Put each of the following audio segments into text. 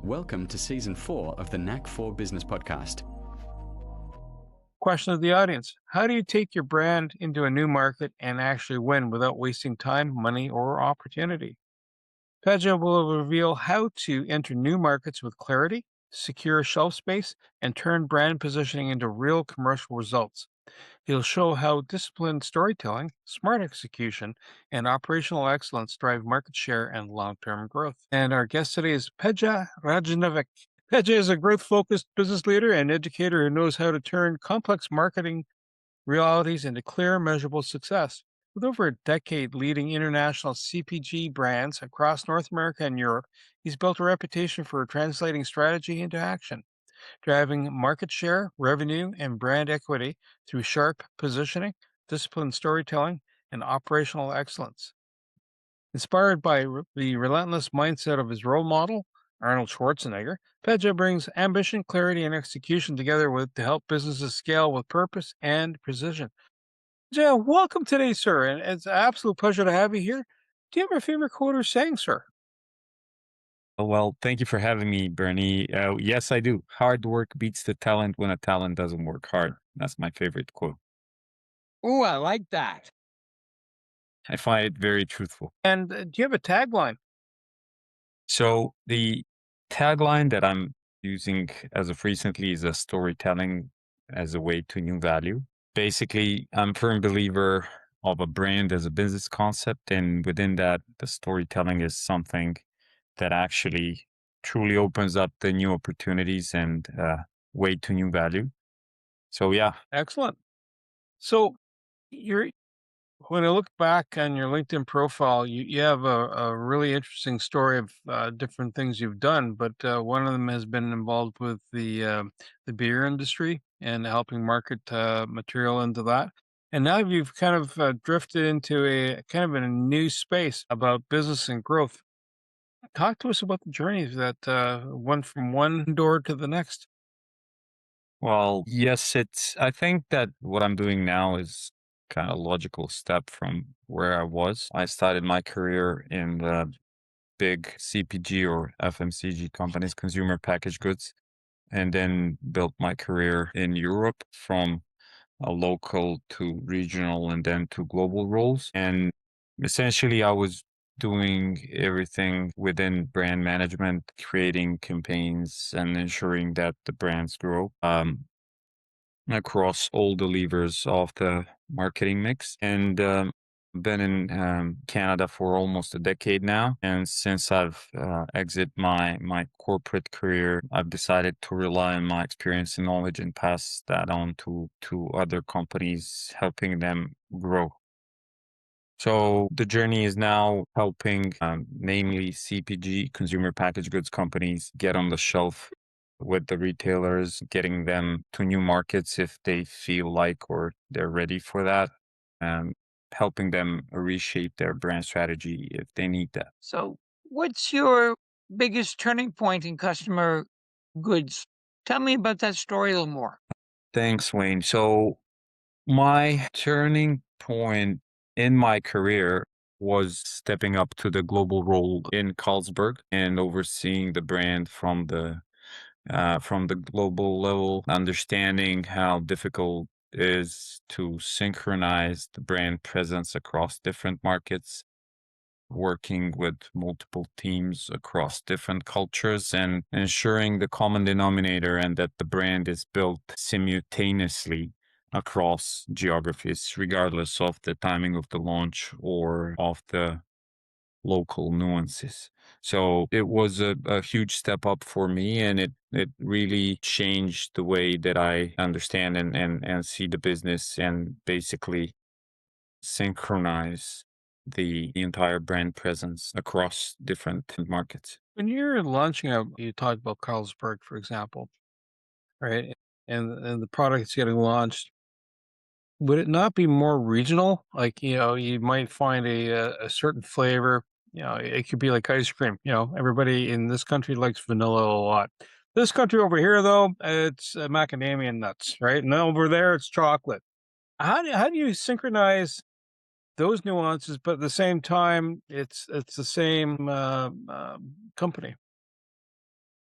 Welcome to Season 4 of the Knack for Business podcast. Question of the audience. How do you take your brand into a new market and actually win without wasting time, money, or opportunity? Pedja will reveal how to enter new markets with clarity, secure shelf space, and turn brand positioning into real commercial results. He'll show how disciplined storytelling, smart execution, and operational excellence drive market share and long-term growth. And our guest today is Pedja Radjenović. Pedja is a growth-focused business leader and educator who knows how to turn complex marketing realities into clear, measurable success. With over a decade leading international CPG brands across North America and Europe, he's built a reputation for translating strategy into action, driving market share, revenue, and brand equity through sharp positioning, disciplined storytelling, and operational excellence. Inspired by the relentless mindset of his role model, Arnold Schwarzenegger, Pedja brings ambition, clarity, and execution together to help businesses scale with purpose and precision. Yeah, welcome today, sir, and it's an absolute pleasure to have you here. Do you have a favorite quote or saying, sir? Well, thank you for having me, Bernie. Yes, I do. Hard work beats the talent when a talent doesn't work hard. That's my favorite quote. Ooh, I like that. I find it very truthful. And do you have a tagline? So the tagline that I'm using as of recently is a storytelling as a way to new value. Basically, I'm a firm believer of a brand as a business concept, and within that, the storytelling is something that actually truly opens up the new opportunities and way to new value. So yeah, Excellent. So you're when I look back on your LinkedIn profile, you have a really interesting story of different things you've done, but one of them has been involved with the beer industry and helping market material into that. And now you've kind of drifted into a kind of a new space about business and growth. Talk to us about the journey that went from one door to the next. well, yes, I think that what I'm doing now is kind of a logical step from where I was. I started my career in the big CPG or FMCG companies, consumer packaged goods, and then built my career in Europe from a local to regional and then to global roles. And essentially, I was doing everything within brand management, creating campaigns and ensuring that the brands grow. Across all the levers of the marketing mix. And been in Canada for almost a decade now. And since I've exit my corporate career, I've decided to rely on my experience and knowledge and pass that on to other companies, helping them grow. So the journey is now helping namely CPG, consumer packaged goods companies, get on the shelf with the retailers, getting them to new markets if they feel like or they're ready for that, and helping them reshape their brand strategy if they need that. So, what's your biggest turning point in customer goods? Tell me about that story a little more. Thanks, Wayne. So my turning point in my career was stepping up to the global role in Carlsberg and overseeing the brand from the global level, understanding how difficult it is to synchronize the brand presence across different markets, working with multiple teams across different cultures and ensuring the common denominator and that the brand is built simultaneously across geographies, regardless of the timing of the launch or of the local nuances. So it was a huge step up for me, and it really changed the way that I understand and see the business and basically synchronize the entire brand presence across different markets. When you're launching out, you talked about Carlsberg, for example, right? And the product's getting launched. Would it not be more regional? Like, you might find a certain flavor. It could be like ice cream. Everybody in this country likes vanilla a lot. This country over here, though, it's macadamia nuts, right? And then over there, it's chocolate. How do you synchronize those nuances, but at the same time, it's the same company?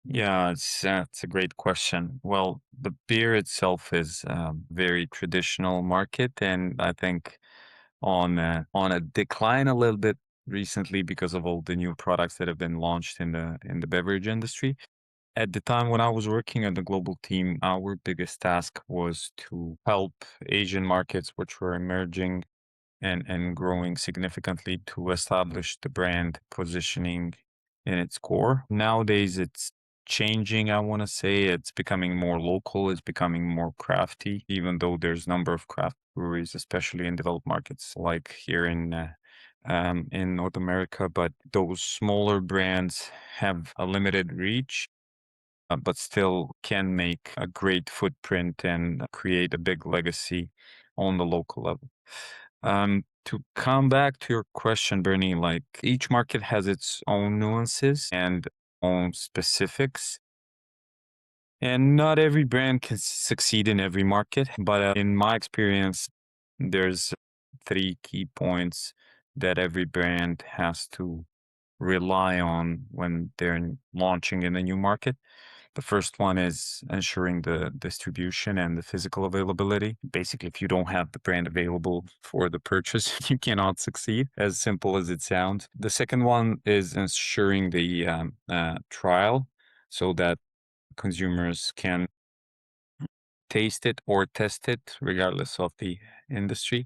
Yeah, it's a great question. Well, the beer itself is a very traditional market, and I think on a decline a little bit recently because of all the new products that have been launched in the beverage industry. At the time when I was working on the global team, our biggest task was to help Asian markets, which were emerging and growing significantly, to establish the brand positioning in its core. Nowadays, it's changing. I want to say it's becoming more local, it's becoming more crafty, even though there's a number of craft breweries, especially in developed markets like here in North America. But those smaller brands have a limited reach, but still can make a great footprint and create a big legacy on the local level. To come back to your question, Bernie, like each market has its own nuances and own specifics, and not every brand can succeed in every market. But in my experience, there's three key points that every brand has to rely on when they're launching in a new market. The first one is ensuring the distribution and the physical availability. Basically, if you don't have the brand available for the purchase, you cannot succeed, as simple as it sounds. The second one is ensuring the trial so that consumers can taste it or test it, regardless of the industry.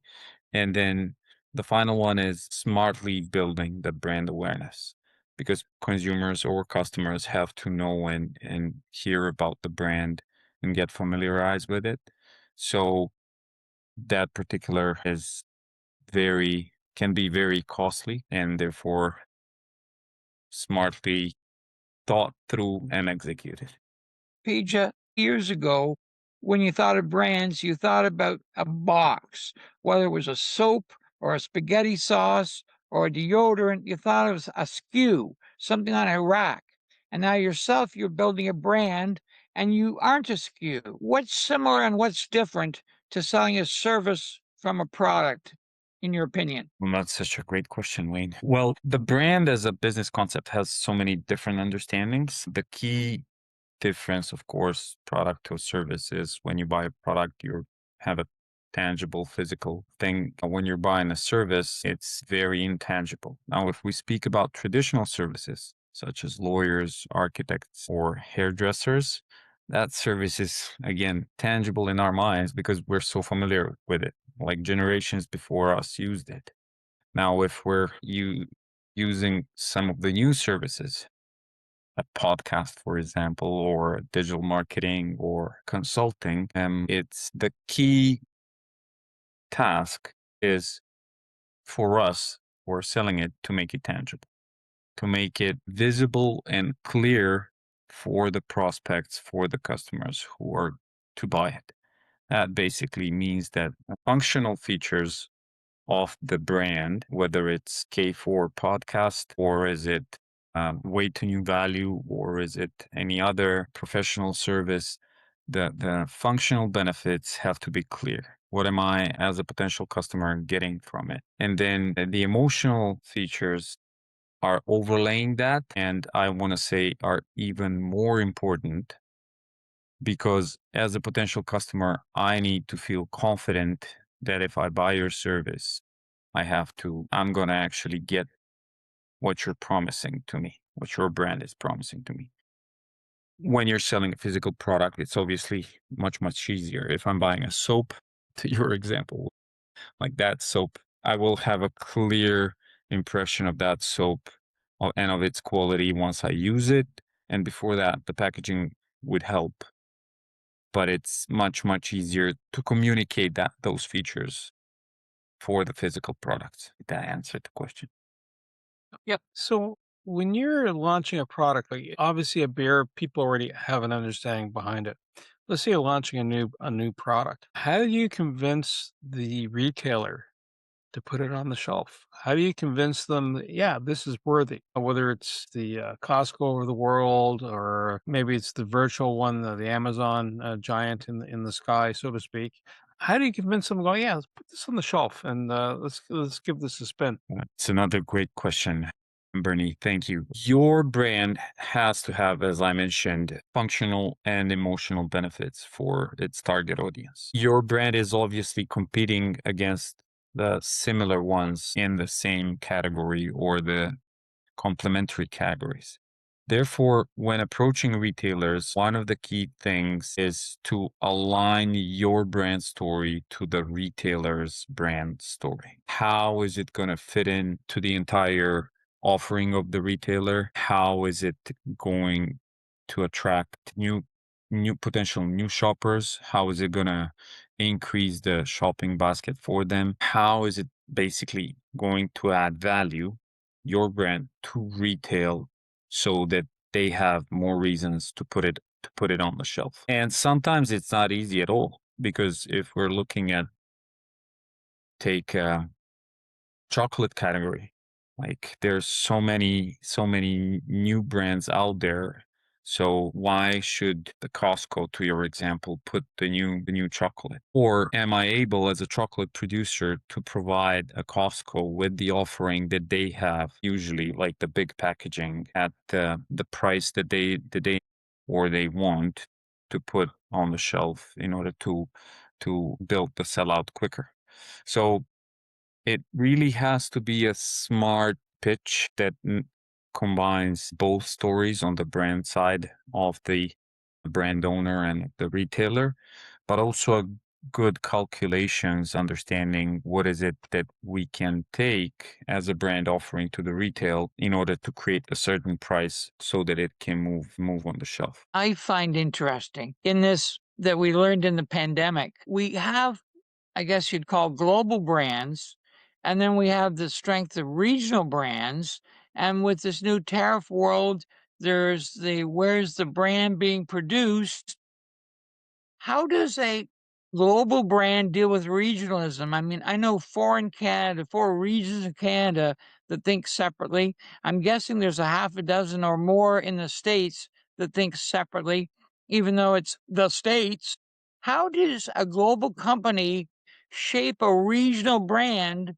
And then the final one is smartly building the brand awareness because consumers or customers have to know and hear about the brand and get familiarized with it. So that particular is can be very costly and therefore smartly thought through and executed. Pedja, years ago, when you thought of brands, you thought about a box, whether it was a soap or a spaghetti sauce or a deodorant, you thought it was a SKU, something on a rack. And now yourself, you're building a brand and you aren't a SKU. What's similar and what's different to selling a service from a product, in your opinion? Well, that's such a great question, Wayne. Well, the brand as a business concept has so many different understandings. The key difference, of course, product to service is when you buy a product, you have a tangible physical thing. When you're buying a service, it's very intangible. Now, if we speak about traditional services, such as lawyers, architects, or hairdressers, that service is, again, tangible in our minds because we're so familiar with it, like generations before us used it. Now, if we're using some of the new services, a podcast, for example, or digital marketing or consulting, it's the key task is for us who are selling it to make it tangible, to make it visible and clear for the prospects, for the customers who are to buy it. That basically means that functional features of the brand, whether it's K4 podcast or is it way to new value or is it any other professional service, the functional benefits have to be clear. What am I as a potential customer getting from it? And then the emotional features are overlaying that. And I want to say are even more important because as a potential customer, I need to feel confident that if I buy your service, I'm going to actually get what you're promising to me, what your brand is promising to me. When you're selling a physical product, it's obviously much, much easier. If I'm buying a soap, to your example, like that soap, I will have a clear impression of that soap and of its quality once I use it. And before that, the packaging would help. But it's much, much easier to communicate those features for the physical products. Did that answer the question? Yep. So when you're launching a product, like obviously a beer, people already have an understanding behind it. Let's say you're launching a new product. How do you convince the retailer to put it on the shelf? How do you convince them that, yeah, this is worthy? Whether it's the Costco of the world, or maybe it's the virtual one, the Amazon giant in the sky, so to speak. How do you convince them? Go, yeah, let's put this on the shelf and let's give this a spin. It's another great question. Bernie, thank you. Your brand has to have, as I mentioned, functional and emotional benefits for its target audience. Your brand is obviously competing against the similar ones in the same category or the complementary categories. Therefore, when approaching retailers, one of the key things is to align your brand story to the retailer's brand story. How is it going to fit into the entire offering of the retailer? How is it going to attract new potential new shoppers? How is it going to increase the shopping basket for them? How is it basically going to add value, your brand, to retail, so that they have more reasons to put it on the shelf? And sometimes it's not easy at all, because if we're looking at, take chocolate category, like there's so many new brands out there. So why should the Costco, to your example, put the new chocolate? Or am I able, as a chocolate producer, to provide a Costco with the offering that they have, usually like the big packaging, at the price that they or they want to put on the shelf in order to build the sellout quicker? So it really has to be a smart pitch that combines both stories on the brand side of the brand owner and the retailer, but also good calculations, understanding what is it that we can take as a brand offering to the retail in order to create a certain price so that it can move on the shelf. I find interesting in this that we learned in the pandemic. We have, I guess you'd call, global brands, and then we have the strength of regional brands. And with this new tariff world, there's the where's the brand being produced? How does a global brand deal with regionalism? I mean, I know four regions in Canada that think separately. I'm guessing there's a half a dozen or more in the States that think separately, even though it's the States. How does a global company shape a regional brand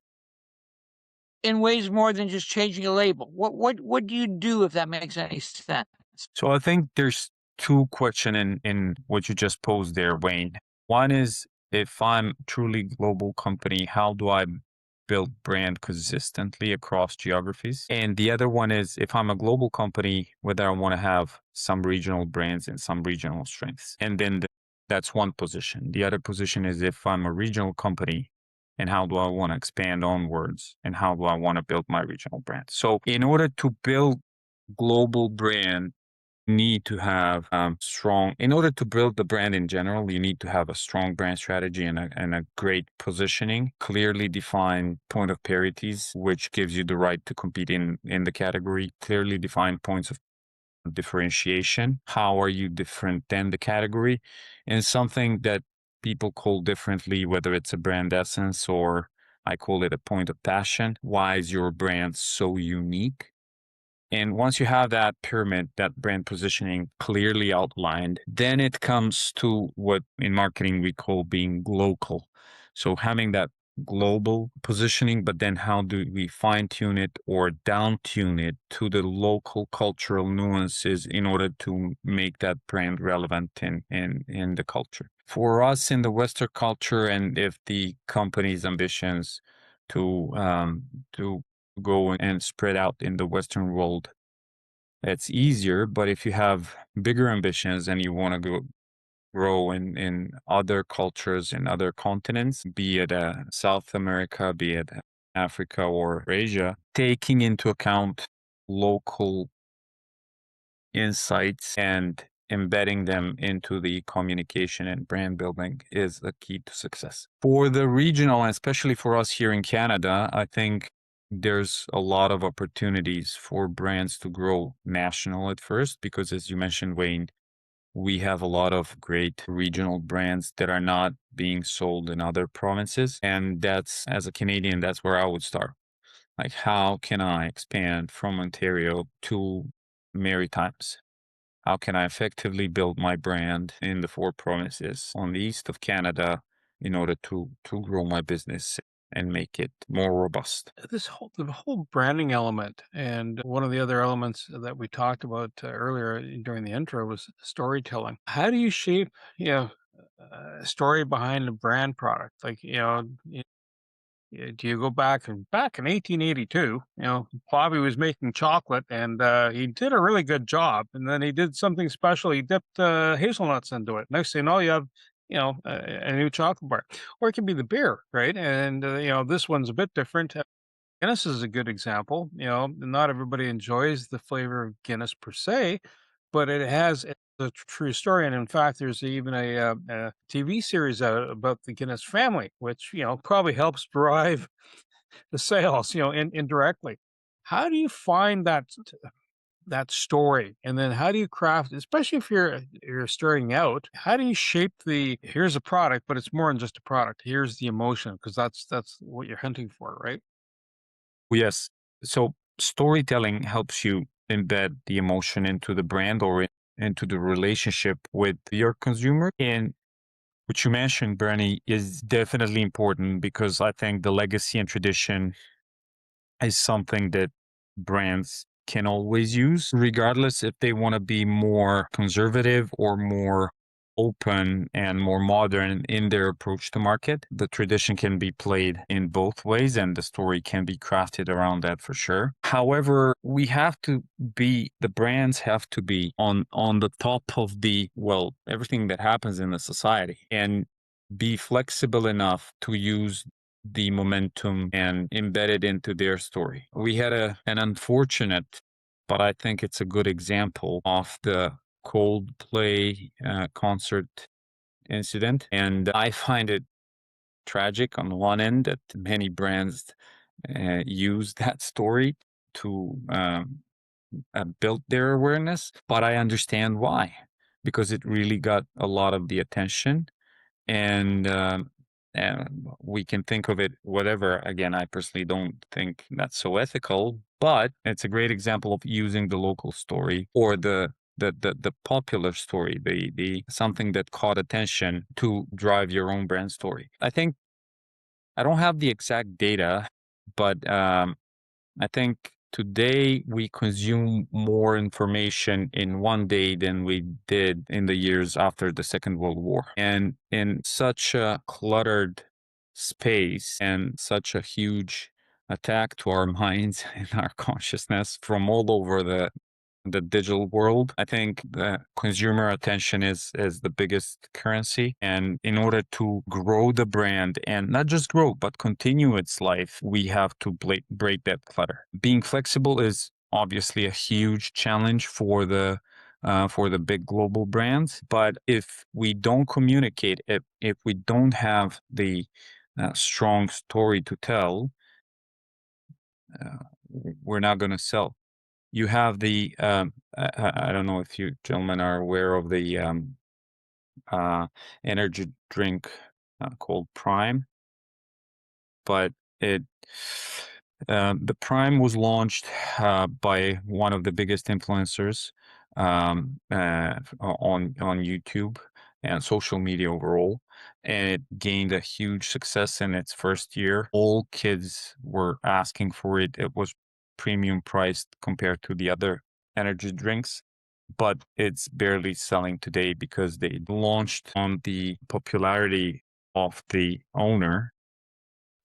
in ways more than just changing a label? What do you do, if that makes any sense? So I think there's two questions in what you just posed there, Wayne. One is, if I'm truly global company, how do I build brand consistently across geographies? And the other one is, if I'm a global company, whether I want to have some regional brands and some regional strengths. And then that's one position. The other position is, if I'm a regional company, and how do I want to expand onwards, and how do I want to build my regional brand? So in order to build global brand, need to have strong, in order to build the brand in general, you need to have a strong brand strategy and a great positioning, clearly defined point of parities, which gives you the right to compete in the category, clearly defined points of differentiation. How are you different than the category? And something that people call differently, whether it's a brand essence or I call it a point of passion. Why is your brand so unique? And once you have that pyramid, that brand positioning clearly outlined, then it comes to what in marketing we call being local. So having that global positioning, but then how do we fine tune it or down tune it to the local cultural nuances in order to make that brand relevant in the culture? For us in the Western culture, and if the company's ambitions to go and spread out in the Western world, it's easier. But if you have bigger ambitions and you want to grow in other cultures, in other continents, be it South America, be it Africa or Asia, taking into account local insights and embedding them into the communication and brand building is the key to success. For the regional, and especially for us here in Canada, I think there's a lot of opportunities for brands to grow national at first, because as you mentioned, Wayne, we have a lot of great regional brands that are not being sold in other provinces. And that's, as a Canadian, that's where I would start. Like, how can I expand from Ontario to Maritimes? How can I effectively build my brand in the four provinces on the east of Canada in order to grow my business and make it more robust. The whole branding element, and one of the other elements that we talked about earlier during the intro was storytelling. How do you shape, a story behind a brand product? Like, do you go back in 1882, Bobby was making chocolate and he did a really good job. And then he did something special. He dipped hazelnuts into it. Next thing you know, you have, a new chocolate bar. Or it can be the beer, right? And, this one's a bit different. Guinness is a good example. Not everybody enjoys the flavor of Guinness per se, but it's a true story. And in fact, there's even a TV series out about the Guinness family, which probably helps drive the sales, indirectly. How do you find that story, and then how do you craft, especially if you're starting out? How do you shape here's a product, but it's more than just a product. Here's the emotion, because that's what you're hunting for, right? Yes. So storytelling helps you embed the emotion into the brand or into the relationship with your consumer. And what you mentioned, Bernie, is definitely important because I think the legacy and tradition is something that brands can always use, regardless if they want to be more conservative or more open and more modern in their approach to market. The tradition can be played in both ways and the story can be crafted around that for sure. However, the brands have to be on the top of everything that happens in the society and be flexible enough to use the momentum and embed it into their story. We had an unfortunate, but I think it's a good example of the Coldplay concert incident. And I find it tragic on one end that many brands use that story to build their awareness, but I understand why, because it really got a lot of the attention. And we can think of it whatever. Again, I personally don't think that's so ethical, but it's a great example of using the local story or the popular story, the something that caught attention to drive your own brand story. I think I don't have the exact data, but I think today we consume more information in one day than we did in the years after the Second World War. And in such a cluttered space and such a huge attack to our minds and our consciousness from all over the digital world, I think the consumer attention is the biggest currency. And in order to grow the brand and not just grow, but continue its life, we have to break that clutter. Being flexible is obviously a huge challenge for the big global brands. But if we don't communicate, if we don't have the strong story to tell, we're not going to sell. You have I don't know if you gentlemen are aware of the energy drink called Prime, but the Prime was launched by one of the biggest influencers on YouTube and social media overall, and it gained a huge success in its first year. All kids were asking for it. It was premium priced compared to the other energy drinks, but it's barely selling today because they launched on the popularity of the owner,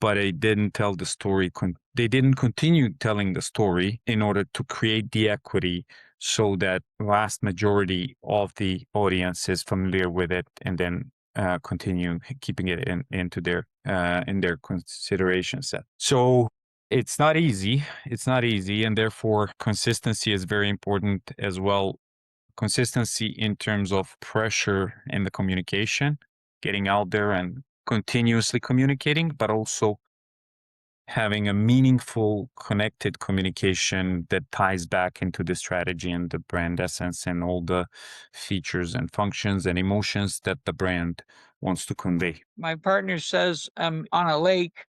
but they didn't tell the story. They didn't continue telling the story in order to create the equity so that vast majority of the audience is familiar with it and then continue keeping it into their in their consideration set. So it's not easy. It's not easy, and therefore consistency is very important as well. Consistency in terms of pressure in the communication, getting out there and continuously communicating, but also having a meaningful, connected communication that ties back into the strategy and the brand essence and all the features and functions and emotions that the brand wants to convey. My partner says I'm on a lake,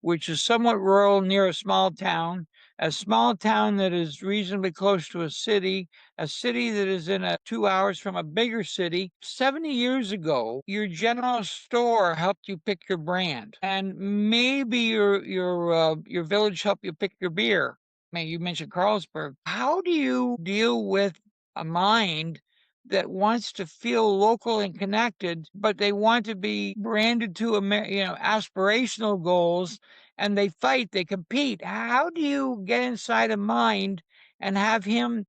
which is somewhat rural near a small town, a small town that is reasonably close to a city that is in 2 hours from a bigger city. 70 years ago, your general store helped you pick your brand, and maybe your village helped you pick your beer. I mean, you mentioned Carlsberg. How do you deal with a mind that wants to feel local and connected, but they want to be branded to aspirational goals, and they fight, they compete? How do you get inside a mind and have him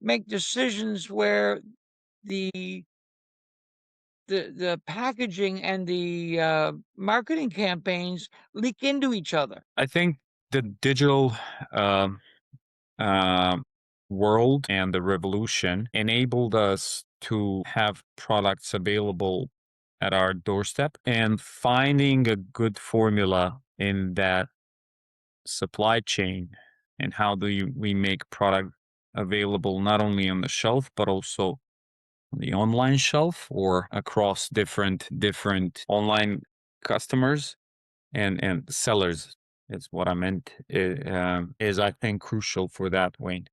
make decisions where the packaging and the marketing campaigns leak into each other? I think the digital um, uh, world and the revolution enabled us to have products available at our doorstep, and finding a good formula in that supply chain, and how we make product available not only on the shelf but also on the online shelf or across different online customers and sellers is what I meant. Is I think crucial for that, Wayne.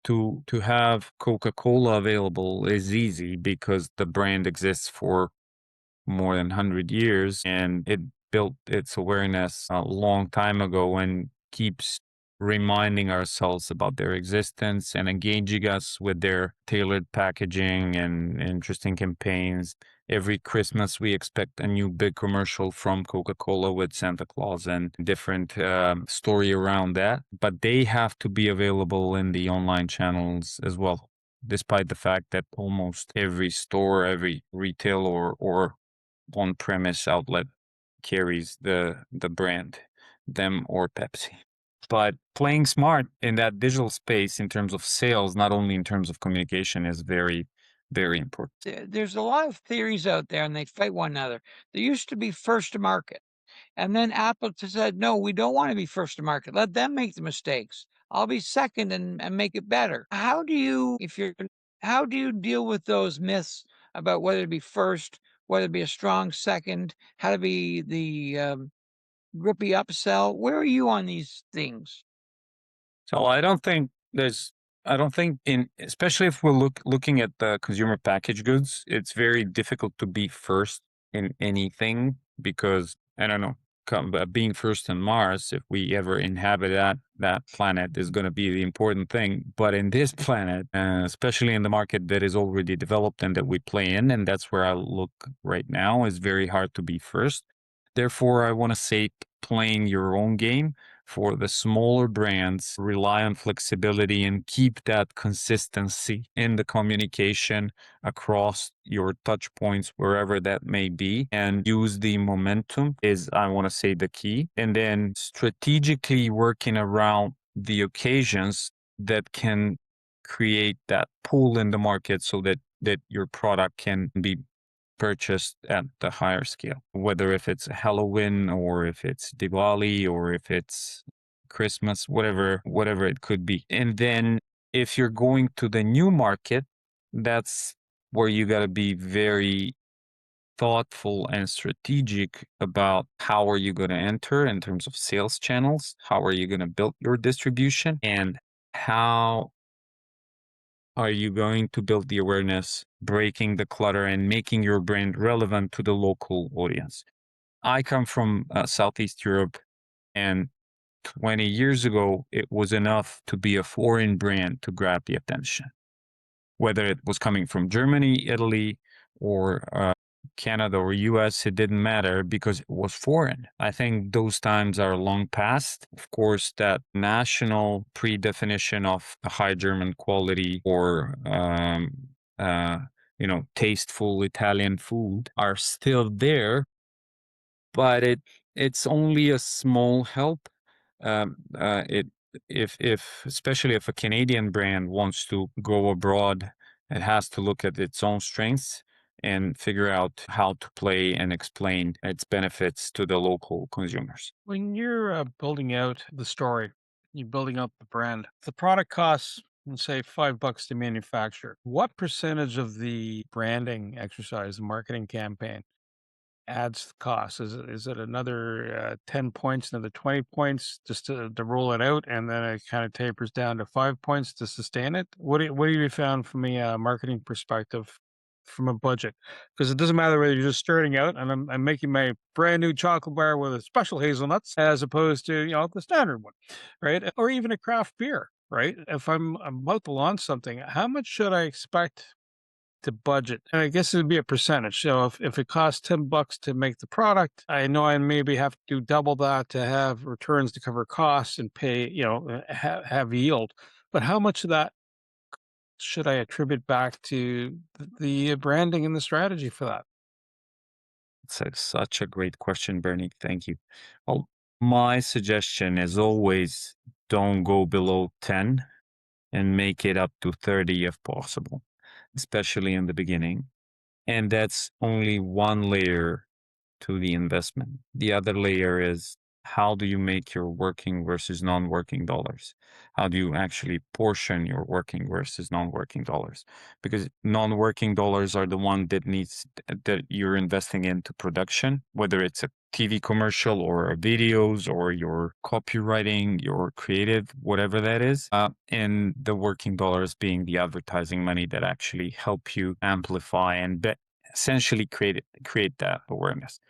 To have Coca-Cola available is easy because the brand exists for more than 100 years, and it built its awareness a long time ago and keeps reminding ourselves about their existence and engaging us with their tailored packaging and interesting campaigns. Every Christmas, we expect a new big commercial from Coca-Cola with Santa Claus and different story around that. But they have to be available in the online channels as well, despite the fact that almost every store, every retail or on-premise outlet carries the brand, them or Pepsi. But playing smart in that digital space in terms of sales, not only in terms of communication, is very, very important. There's a lot of theories out there, and they fight one another. There used to be first to market. And then Apple said, no, we don't want to be first to market. Let them make the mistakes. I'll be second and make it better. How do you deal with those myths about whether to be first, whether to be a strong second, how to be the grippy upsell? Where are you on these things? So I don't think especially if we're looking at the consumer packaged goods, it's very difficult to be first in anything because I don't know, being first in Mars, if we ever inhabit that planet, is going to be the important thing. But in this planet, especially in the market that is already developed and that we play in, and that's where I look right now, is very hard to be first. Therefore, I want to say playing your own game. For the smaller brands, rely on flexibility and keep that consistency in the communication across your touch points, wherever that may be, and use the momentum is, I want to say, the key. And then strategically working around the occasions that can create that pull in the market so that your product can be purchased at the higher scale, whether if it's Halloween or if it's Diwali or if it's Christmas, whatever it could be. And then if you're going to the new market, that's where you got to be very thoughtful and strategic about how are you going to enter in terms of sales channels, how are you going to build your distribution, and how are you going to build the awareness, breaking the clutter, and making your brand relevant to the local audience? I come from Southeast Europe, and 20 years ago, it was enough to be a foreign brand to grab the attention. Whether it was coming from Germany, Italy, or Canada or US, it didn't matter because it was foreign. I think those times are long past. Of course, that national pre-definition of a high German quality or tasteful Italian food are still there, but it's only a small help. It if especially if a Canadian brand wants to go abroad, it has to look at its own strengths and figure out how to play and explain its benefits to the local consumers. When you're building out the story, you're building out the brand, the product costs, let's say, $5 to manufacture. What percentage of the branding exercise, the marketing campaign, adds the cost? Is it another 10 points, another 20 points just to roll it out, and then it kind of tapers down to 5 points to sustain it? What have you found from a marketing perspective from a budget? Because it doesn't matter whether you're just starting out and I'm making my brand new chocolate bar with a special hazelnuts as opposed to, the standard one, right? Or even a craft beer, right? If I'm about to launch something, how much should I expect to budget? And I guess it'd be a percentage. So if it costs $10 to make the product, I know I maybe have to do double that to have returns to cover costs and pay, have yield. But how much of that should I attribute back to the branding and the strategy for that? Such a great question, Bernie. Thank you. Well, my suggestion is always don't go below 10 and make it up to 30 if possible, especially in the beginning. And that's only one layer to the investment. The other layer is, how do you make your working versus non-working dollars? How do you actually portion your working versus non-working dollars? Because non-working dollars are the one that you're investing into production, whether it's a TV commercial or videos or your copywriting, your creative, whatever that is. And the working dollars being the advertising money that actually help you amplify and essentially create that awareness.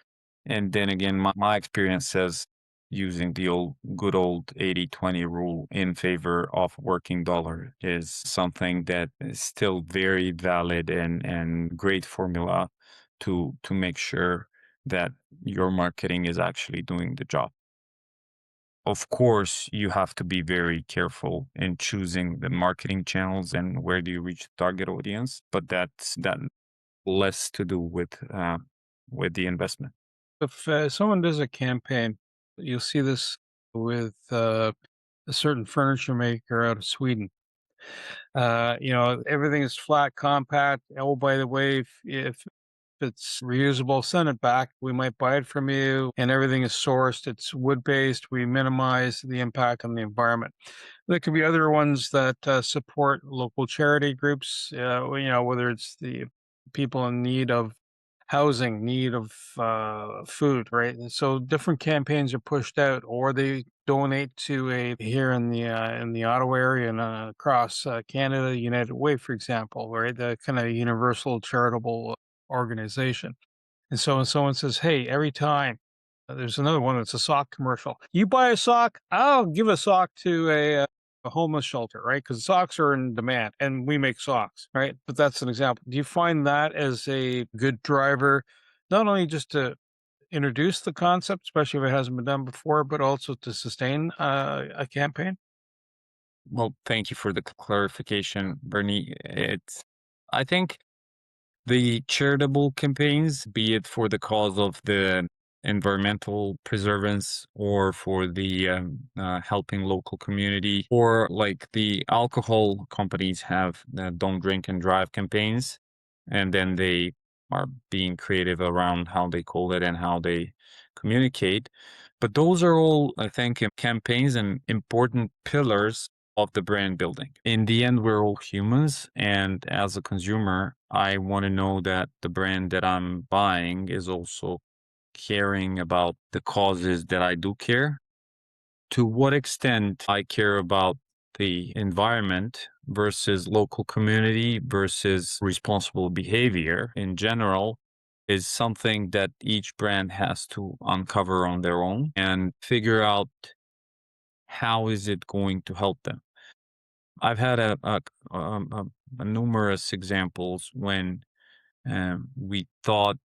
And then again, my experience says using the good old 80-20 rule in favor of working dollar is something that is still very valid and great formula to make sure that your marketing is actually doing the job. Of course, you have to be very careful in choosing the marketing channels and where do you reach the target audience, but that's less to do with the investment. If someone does a campaign, you'll see this with a certain furniture maker out of Sweden. Everything is flat, compact. Oh, by the way, if it's reusable, send it back. We might buy it from you, and everything is sourced. It's wood based. We minimize the impact on the environment. There could be other ones that support local charity groups. Whether it's the people in need of housing, need of food, right? And so different campaigns are pushed out, or they donate to a here in the Ottawa area and across Canada, United Way, for example, right? The kind of universal charitable organization. And so when someone says, "Hey, every time," there's another one that's a sock commercial. You buy a sock, I'll give a sock to a homeless shelter, right? Because socks are in demand, and we make socks, right? But that's an example. Do you find that as a good driver, not only just to introduce the concept, especially if it hasn't been done before, but also to sustain a campaign? Well, thank you for the clarification, Bernie. I think the charitable campaigns, be it for the cause of the environmental preservance or for the helping local community, or like the alcohol companies have don't drink and drive campaigns, and then they are being creative around how they call it and how they communicate. But those are all, I think, campaigns and important pillars of the brand building. In the end, we're all humans. And as a consumer, I want to know that the brand that I'm buying is also caring about the causes that I do care. To what extent I care about the environment versus local community versus responsible behavior in general is something that each brand has to uncover on their own and figure out how is it going to help them. I've had a numerous examples when we thought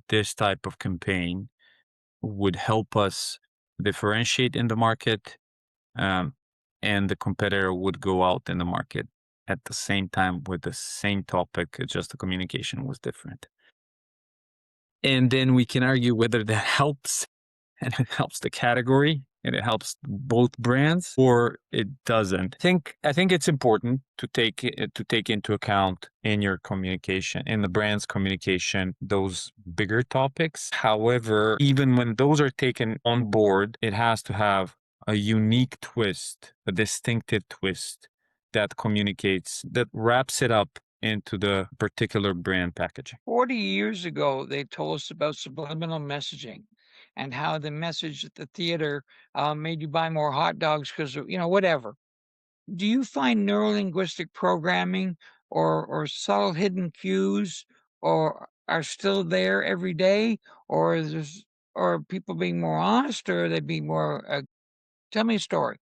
this type of campaign would help us differentiate in the market, um, and the competitor would go out in the market at the same time with the same topic, just the communication was different. And then we can argue whether that helps and it helps the category and it helps both brands or it doesn't. I think it's important to take into account in your communication, in the brand's communication, those bigger topics. However, even when those are taken on board, it has to have a unique twist, a distinctive twist that communicates, that wraps it up into the particular brand packaging. 40 years ago, they told us about subliminal messaging and how the message at the theater made you buy more hot dogs because, whatever. Do you find neurolinguistic programming or subtle hidden cues or are still there every day, or or are people being more honest, or are they being more? Tell me a story.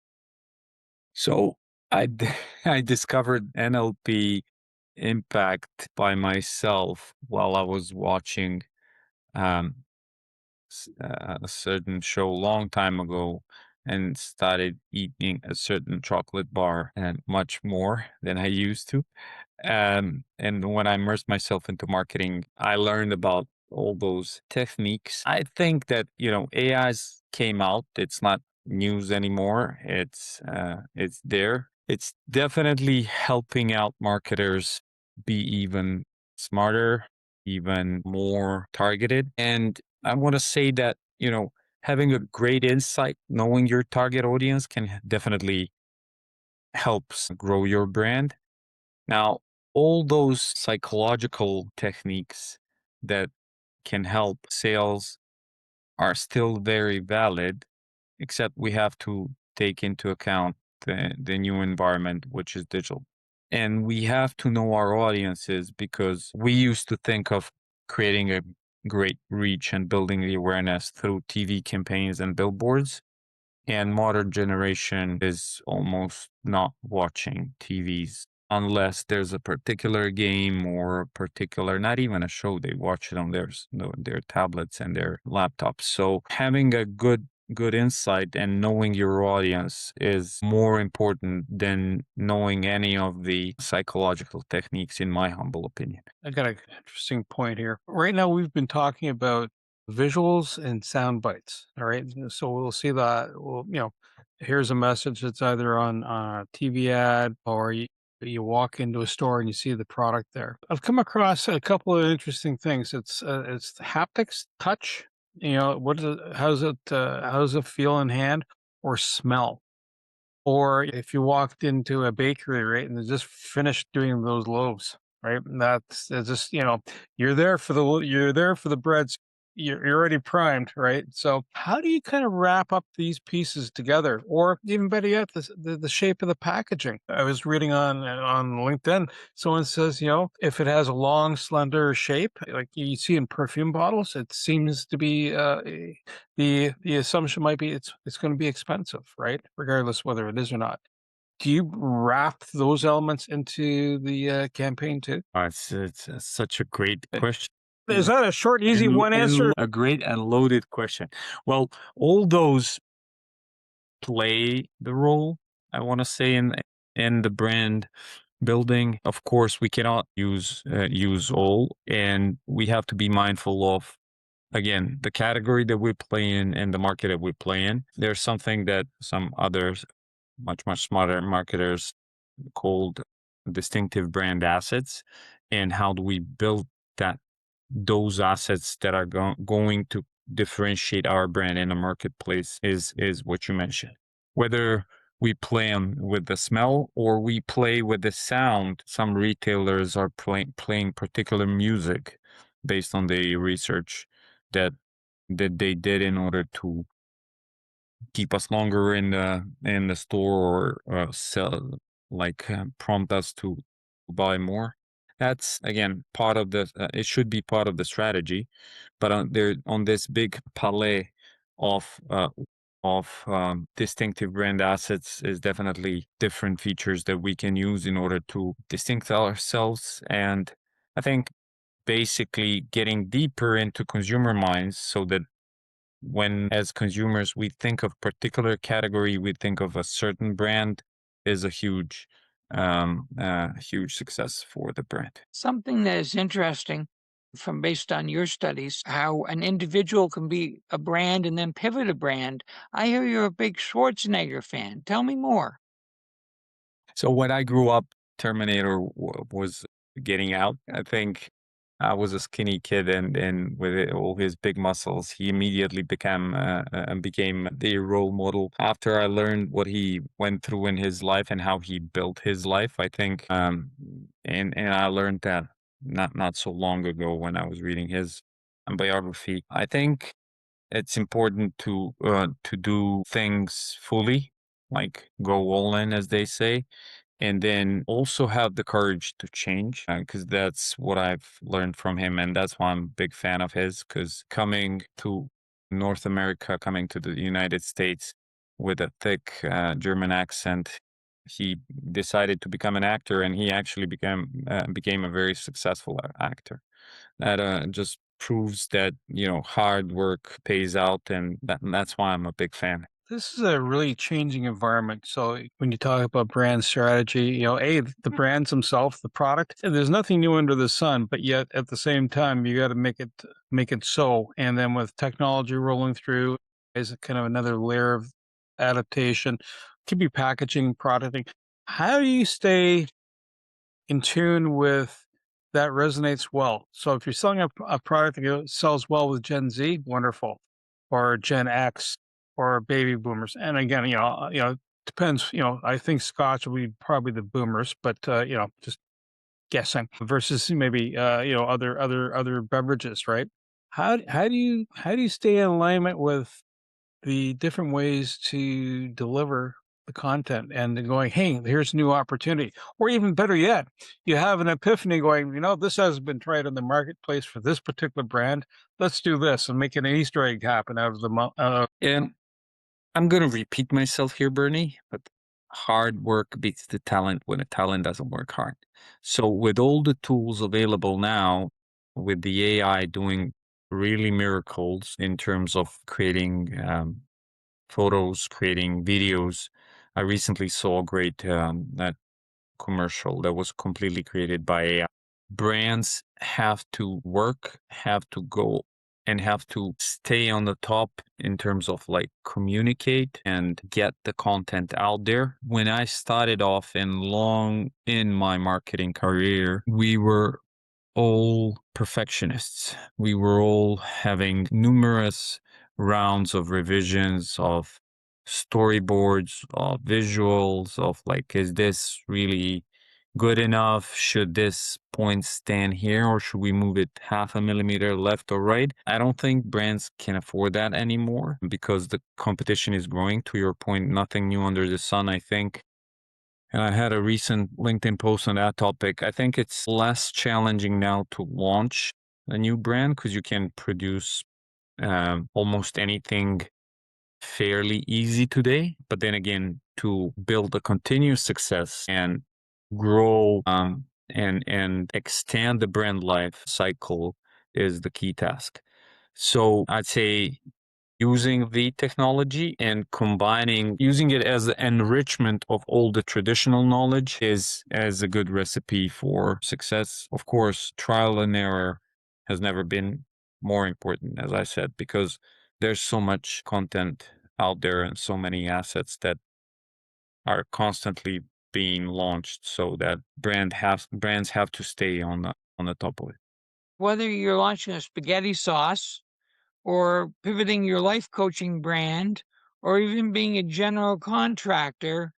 So I discovered NLP impact by myself while I was watching um, a certain show long time ago and started eating a certain chocolate bar and much more than I used to. And when I immersed myself into marketing, I learned about all those techniques. I think that, AI's came out. It's not news anymore. It's there. It's definitely helping out marketers be even smarter, even more targeted. And I want to say that, having a great insight, knowing your target audience can definitely helps grow your brand. Now, all those psychological techniques that can help sales are still very valid, except we have to take into account the new environment, which is digital. And we have to know our audiences because we used to think of creating a great reach and building the awareness through TV campaigns and billboards. And modern generation is almost not watching TVs unless there's a particular game or a particular, not even a show. They watch it on their tablets and their laptops. So having a good insight and knowing your audience is more important than knowing any of the psychological techniques, in my humble opinion. I got an interesting point here. Right now, we've been talking about visuals and sound bites. All right. So we'll see that. Here's a message that's either on a TV ad or you walk into a store and you see the product there. I've come across a couple of interesting things. It's haptics, touch. What is it? How does it feel in hand or smell? Or if you walked into a bakery, right, and they just finished doing those loaves, right? And that's just, you're there for the breads. You're already primed, right? So how do you kind of wrap up these pieces together, or even better yet, the shape of the packaging? I was reading on LinkedIn, someone says, if it has a long, slender shape, like you see in perfume bottles, it seems to be the assumption might be it's going to be expensive, right? Regardless whether it is or not. Do you wrap those elements into the campaign too? It's such a great question. Is that a short, easy one answer? A great and loaded question. Well, all those play the role, I want to say, in the brand building. Of course, we cannot use all, and we have to be mindful of, again, the category that we play in and the market that we play in. There's something that some others, much smarter marketers, called distinctive brand assets, and how do we build those assets that are going to differentiate our brand in the marketplace is what you mentioned. Whether we play with the smell or we play with the sound, some retailers are playing particular music based on the research that they did in order to keep us longer in the store or sell, like prompt us to buy more. That's again part of the. It should be part of the strategy, but on this big palette of distinctive brand assets is definitely different features that we can use in order to distinct ourselves. And I think basically getting deeper into consumer minds so that when as consumers we think of particular category, we think of a certain brand, is a huge success for the brand. Something that is interesting from based on your studies, how an individual can be a brand and then pivot a brand. I hear you're a big Schwarzenegger fan. Tell me more. So when I grew up, Terminator was getting out. I think I was a skinny kid, and with all his big muscles, he immediately became the role model. After I learned what he went through in his life and how he built his life, I think, and I learned that not so long ago when I was reading his biography. I think it's important to do things fully, like go all in, as they say, and then also have the courage to change, because that's what I've learned from him, and that's why I'm a big fan of his. Because coming to North America, coming to the United States with a thick German accent, he decided to become an actor, and he actually became a very successful actor. That just proves that hard work pays out, and that's why I'm a big fan. This is a really changing environment. So when you talk about brand strategy, the brands themselves, the product, and there's nothing new under the sun, but yet at the same time, you got to make it so. And then with technology rolling through is kind of another layer of adaptation. Could be packaging, producting. How do you stay in tune with that resonates well? So if you're selling a product that sells well with Gen Z, wonderful, or Gen X, or baby boomers. And again, depends. I think Scotch will be probably the boomers, but just guessing versus maybe other beverages, right? How do you stay in alignment with the different ways to deliver the content and then going, hey, here's a new opportunity. Or even better yet, you have an epiphany going, this hasn't been tried in the marketplace for this particular brand. Let's do this and make an Easter egg happen out of And I'm going to repeat myself here, Bernie, but hard work beats the talent when a talent doesn't work hard. So, with all the tools available now, with the AI doing really miracles in terms of creating photos, creating videos, I recently saw a great that commercial that was completely created by AI. Brands have to work, have to go, and have to stay on the top in terms of like communicate and get the content out there. When I started off in my marketing career, we were all perfectionists. We were all having numerous rounds of revisions, of storyboards, of visuals, of like, is this really good enough? Should this point stand here, or should we move it half a millimeter left or right? I don't think brands can afford that anymore because the competition is growing. To your point, nothing new under the sun, I think. And I had a recent LinkedIn post on that topic. I think it's less challenging now to launch a new brand because you can produce almost anything fairly easy today. But then again, to build a continuous success and grow and extend the brand life cycle is the key task. So I'd say using the technology and using it as an enrichment of all the traditional knowledge is as a good recipe for success. Of course, trial and error has never been more important, as I said, because there's so much content out there and so many assets that are constantly being launched, so that brands have to stay on the top of it. Whether you're launching a spaghetti sauce or pivoting your life coaching brand or even being a general contractor,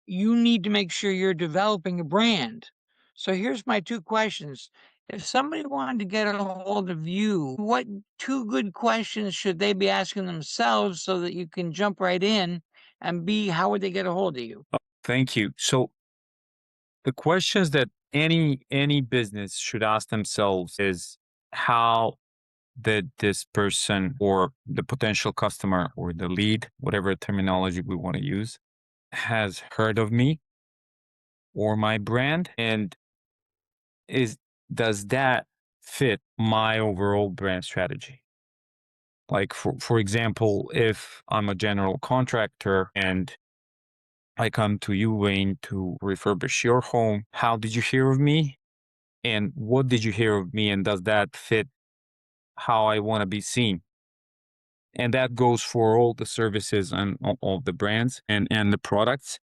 you need to make sure you're developing a brand. So here's my two questions. If somebody wanted to get a hold of you, what two good questions should they be asking themselves so that you can jump right in? And B, how would they get a hold of you? Thank you. So the questions that any business should ask themselves is, how did this person or the potential customer or the lead, whatever terminology we want to use, has heard of me or my brand, and does that fit my overall brand strategy? Like for example, if I'm a general contractor and I come to you, Wayne, to refurbish your home, how did you hear of me? And what did you hear of me? And does that fit how I want to be seen? And that goes for all the services and all the brands and the products.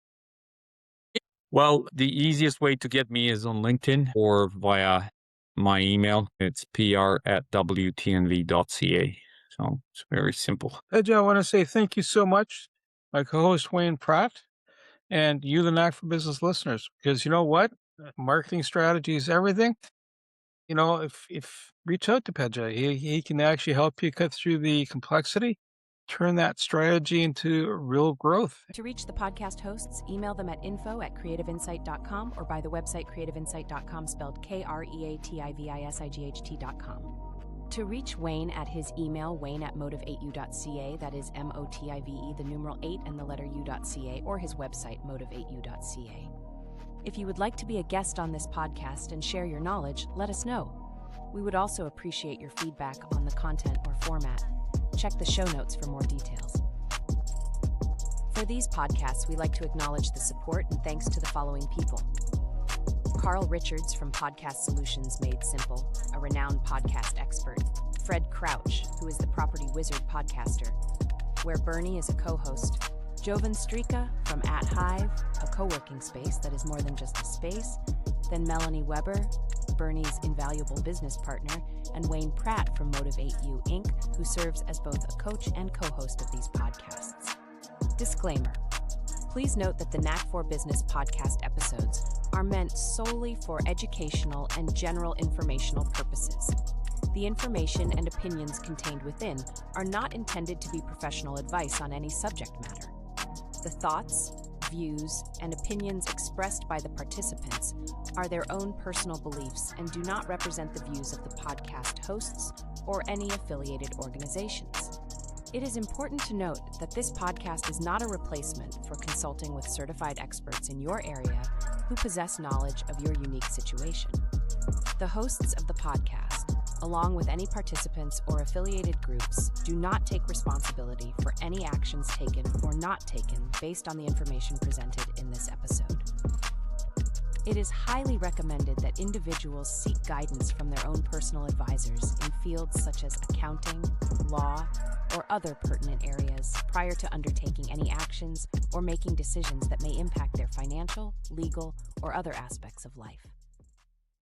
Well, the easiest way to get me is on LinkedIn or via my email. It's pr@wtnv.ca. So it's very simple. Pedja, I want to say thank you so much, my co-host Wayne Pratt, and you, the Knack for Business listeners, because you know what? Marketing strategy is everything. If reach out to Pedja, he can actually help you cut through the complexity, turn that strategy into real growth. To reach the podcast hosts, email them at info@creativeinsight.com or by the website creativeinsight.com, spelled KREATIVISIGHT.com. To reach Wayne at his email, wayne@motive8u.ca, that is MOTIVE, the numeral 8 and the letter u.ca, or his website, motive8u.ca. If you would like to be a guest on this podcast and share your knowledge, let us know. We would also appreciate your feedback on the content or format. Check the show notes for more details. For these podcasts, we like to acknowledge the support and thanks to the following people. Carl Richards from Podcast Solutions Made Simple, a renowned podcast expert. Fred Crouch, who is the Property Wizard podcaster, where Bernie is a co-host. Jovan Strika from At Hive, a co-working space that is more than just a space. Then Melanie Weber, Bernie's invaluable business partner, and Wayne Pratt from Motive8U Inc., who serves as both a coach and co-host of these podcasts. Disclaimer. Please note that the Knack for Business podcast episodes are meant solely for educational and general informational purposes. The information and opinions contained within are not intended to be professional advice on any subject matter. The thoughts, views, and opinions expressed by the participants are their own personal beliefs and do not represent the views of the podcast hosts or any affiliated organizations. It is important to note that this podcast is not a replacement for consulting with certified experts in your area who possess knowledge of your unique situation. The hosts of the podcast, along with any participants or affiliated groups, do not take responsibility for any actions taken or not taken based on the information presented in this episode. It is highly recommended that individuals seek guidance from their own personal advisors in fields such as accounting, law, or other pertinent areas prior to undertaking any actions or making decisions that may impact their financial, legal, or other aspects of life.